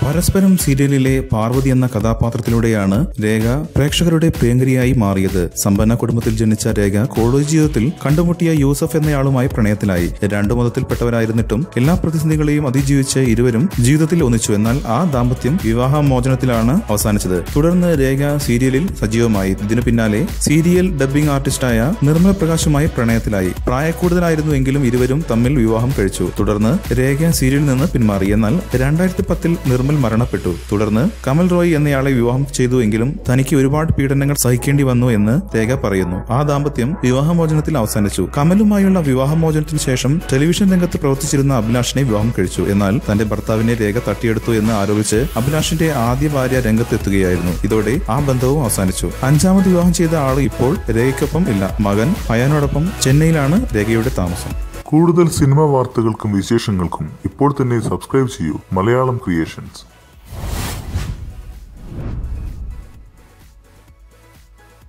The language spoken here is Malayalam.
പരസ്പരം സീരിയലിലെ പാർവതി എന്ന കഥാപാത്രത്തിലൂടെയാണ് രേഖ പ്രേക്ഷകരുടെ പ്രിയങ്കരിയായി മാറിയത്. സമ്പന്ന കുടുംബത്തിൽ ജനിച്ച രേഖ കോളേജ് ജീവിതത്തിൽ കണ്ടുമുട്ടിയ യൂസഫ് എന്നയാളുമായി പ്രണയത്തിലായി. രണ്ടു മതത്തിൽപ്പെട്ടവരായിരുന്നിട്ടും എല്ലാ പ്രതിസന്ധികളെയും അതിജീവിച്ച് ഇരുവരും ജീവിതത്തിൽ ഒന്നിച്ചു. എന്നാൽ ആ ദാമ്പത്യം വിവാഹമോചനത്തിലാണ് അവസാനിച്ചത്. തുടർന്ന് രേഖ സീരിയലിൽ സജീവമായി. ഇതിനു പിന്നാലെ സീരിയൽ ഡബ്ബിംഗ് ആർട്ടിസ്റ്റായ നിർമ്മല പ്രകാശുമായി പ്രണയത്തിലായി. പ്രായക്കൂടുതലായിരുന്നുവെങ്കിലും ഇരുവരും തമ്മിൽ വിവാഹം കഴിച്ചു. തുടർന്ന് രേഖ സീരിയലിൽ നിന്ന് പിന്മാറി. എന്നാൽ 2010 നിർമ്മൽ മരണപ്പെട്ടു. തുടർന്ന് കമൽ റോയ് എന്നയാളെ വിവാഹം ചെയ്തുവെങ്കിലും തനിക്ക് ഒരുപാട് പീഡനങ്ങൾ സഹിക്കേണ്ടി വന്നു എന്ന് രേഖ പറയുന്നു. ആ ദാമ്പത്യം വിവാഹമോചനത്തിൽ അവസാനിച്ചു. കമലുമായുള്ള വിവാഹമോചനത്തിന് ശേഷം ടെലിവിഷൻ രംഗത്ത് പ്രവർത്തിച്ചിരുന്ന അഭിലാഷിനെ വിവാഹം കഴിച്ചു. എന്നാൽ തന്റെ ഭർത്താവിനെ രേഖ തട്ടിയെടുത്തു എന്ന് ആരോപിച്ച് അഭിലാഷിന്റെ ആദ്യ ഭാര്യ രംഗത്തെത്തുകയായിരുന്നു. ഇതോടെ ആ ബന്ധവും അവസാനിച്ചു. 5ാമത് വിവാഹം ചെയ്ത ആള് ഇപ്പോൾ രേഖയ്ക്കൊപ്പം ഇല്ല. മകൻ അയാനോടൊപ്പം ചെന്നൈയിലാണ് രേഖയുടെ താമസം. കൂടുതൽ സിനിമാ വാർത്തകൾക്കും വിശേഷങ്ങൾക്കും ഇപ്പോൾ തന്നെ സബ്സ്ക്രൈബ് ചെയ്യൂ മലയാളം ക്രിയേഷൻസ്.